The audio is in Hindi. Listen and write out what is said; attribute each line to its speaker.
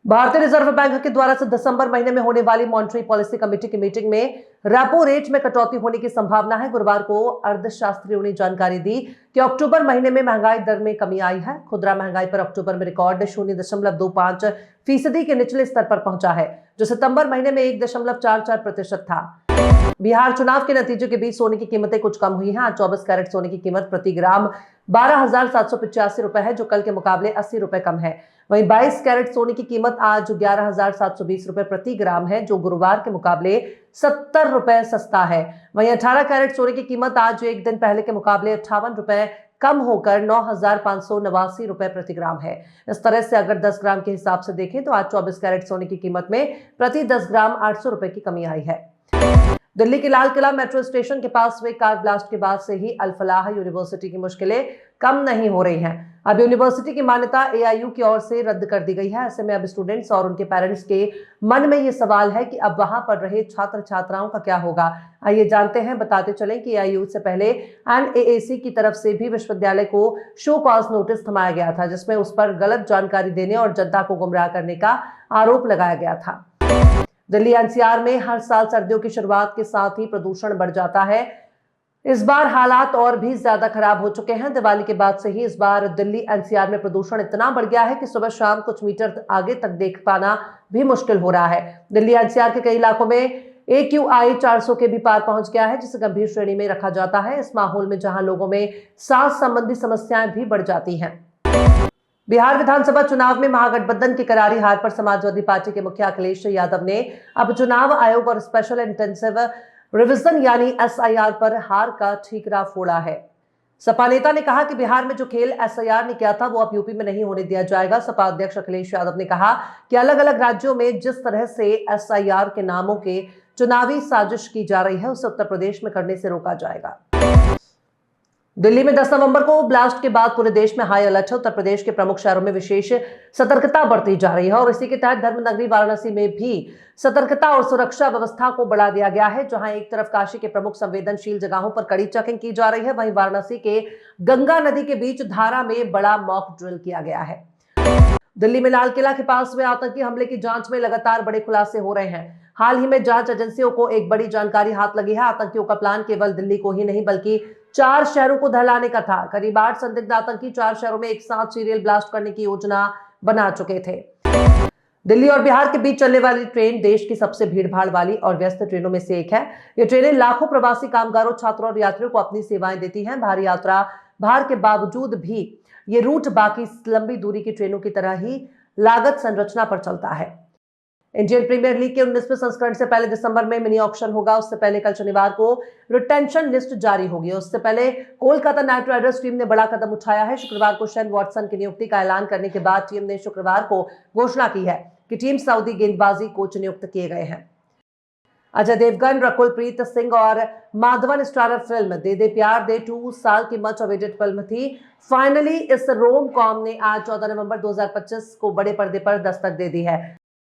Speaker 1: भारतीय रिजर्व बैंक के द्वारा से दिसंबर महीने में होने वाली मॉनेटरी पॉलिसी कमेटी की मीटिंग में रेपो रेट में कटौती होने की संभावना है। गुरुवार को अर्थशास्त्रियों ने जानकारी दी कि अक्टूबर महीने में महंगाई दर में कमी आई है। खुदरा महंगाई पर अक्टूबर में रिकॉर्ड 0.25% के निचले स्तर पर पहुंचा है, जो सितंबर महीने में 1.44% था। बिहार चुनाव के नतीजों के बीच सोने की कीमतें कुछ कम हुई हैं। आज 24 कैरेट सोने की कीमत प्रति ग्राम 12,785 रुपए है, जो कल के मुकाबले 80 रुपए कम है। वहीं 22 कैरेट सोने की कीमत आज 11,720 रुपए प्रति ग्राम है, जो गुरुवार के मुकाबले 70 रुपए सस्ता है। वहीं 18 कैरेट सोने की कीमत आज एक दिन पहले के मुकाबले 58 रुपए कम होकर 9,589 रुपए प्रति ग्राम है। इस तरह से अगर 10 ग्राम के हिसाब से देखें तो आज 24 कैरेट सोने की कीमत में प्रति 10 ग्राम 800 रुपए की कमी आई है। दिल्ली के लाल किला मेट्रो स्टेशन के पास हुए कार ब्लास्ट के बाद से ही अल फलाह यूनिवर्सिटी की मुश्किलें कम नहीं हो रही हैं। अब यूनिवर्सिटी की मान्यता एआईयू की ओर से रद्द कर दी गई है। ऐसे में अब स्टूडेंट्स और उनके पेरेंट्स के मन में ये सवाल है कि अब वहां पढ़ रहे छात्र छात्राओं का क्या होगा। आइए जानते हैं, बताते चलें कि एआईयू से पहले एनएएसी की तरफ से भी विश्वविद्यालय को शो कॉज नोटिस थमाया गया था, जिसमें उस पर गलत जानकारी देने और जनता को गुमराह करने का आरोप लगाया गया था। दिल्ली एनसीआर में हर साल सर्दियों की शुरुआत के साथ ही प्रदूषण बढ़ जाता है। इस बार हालात और भी ज्यादा खराब हो चुके हैं। दिवाली के बाद से ही इस बार दिल्ली एनसीआर में प्रदूषण इतना बढ़ गया है कि सुबह शाम कुछ मीटर आगे तक देख पाना भी मुश्किल हो रहा है। दिल्ली एनसीआर के कई इलाकों में AQI 400 के भी पार पहुंच गया है, जिसे गंभीर श्रेणी में रखा जाता है। इस माहौल में जहां लोगों में सांस संबंधी समस्याएं भी बढ़ जाती हैं। बिहार विधानसभा चुनाव में महागठबंधन की करारी हार पर समाजवादी पार्टी के मुखिया अखिलेश यादव ने अब चुनाव आयोग और स्पेशल इंटेंसिव रिवीजन यानी SIR पर हार का ठीकरा फोड़ा है। सपा नेता ने कहा कि बिहार में जो खेल SIR ने किया था वो अब यूपी में नहीं होने दिया जाएगा। सपा अध्यक्ष अखिलेश यादव ने कहा कि अलग अलग राज्यों में जिस तरह से SIR के नामों के चुनावी साजिश की जा रही है, उसे उत्तर प्रदेश में करने से रोका जाएगा। दिल्ली में 10 नवंबर को ब्लास्ट के बाद पूरे देश में हाई अलर्ट है। उत्तर प्रदेश के प्रमुख शहरों में विशेष सतर्कता बरती जा रही है और इसी के तहत धर्मनगरी वाराणसी में भी सतर्कता और सुरक्षा व्यवस्था को बढ़ा दिया गया है। जहां एक तरफ काशी के प्रमुख संवेदनशील जगहों पर कड़ी चेकिंग की जा रही है, वहीं वाराणसी के गंगा नदी के बीच धारा में बड़ा मॉक ड्रिल किया गया है। दिल्ली में लाल किला के पास हुए आतंकी हमले की जांच में लगातार बड़े खुलासे हो रहे हैं। हाल ही में जांच एजेंसियों को एक बड़ी जानकारी हाथ लगी है। आतंकियों का प्लान केवल दिल्ली को ही नहीं बल्कि 4 शहरों को दहलाने का था। करीब 8 संदिग्ध आतंकी 4 शहरों में एक साथ सीरियल ब्लास्ट करने की योजना बना चुके थे। दिल्ली और बिहार के बीच चलने वाली ट्रेन देश की सबसे भीड़भाड़ वाली और व्यस्त ट्रेनों में से एक है। ये ट्रेनें लाखों प्रवासी कामगारों, छात्रों और यात्रियों को अपनी सेवाएं देती हैं। भारी यात्रा भार के बावजूद भी ये रूट बाकी लंबी दूरी की ट्रेनों की तरह ही लागत संरचना पर चलता है। इंडियन प्रीमियर लीग के 19वें संस्करण से पहले दिसंबर में मिनी ऑक्शन होगा। उससे पहले कल शनिवार को रिटेंशन लिस्ट जारी होगी। उससे पहले कोलकाता नाइट राइडर्स टीम ने बड़ा कदम उठाया है। शुक्रवार को शेन वॉटसन की नियुक्ति का ऐलान करने के बाद टीम ने शुक्रवार को घोषणा की है कि टीम सऊदी गेंदबाजी कोच नियुक्त किए गए हैं। अजय देवगन, रकुल प्रीत सिंह और माधवन स्टारर फिल्म दे दे प्यार दे 2 साल की मच अवेटेड फिल्म थी। फाइनली इस रोम कॉम ने आज 14 नवंबर 2025 को बड़े पर्दे पर दस्तक दे दी है।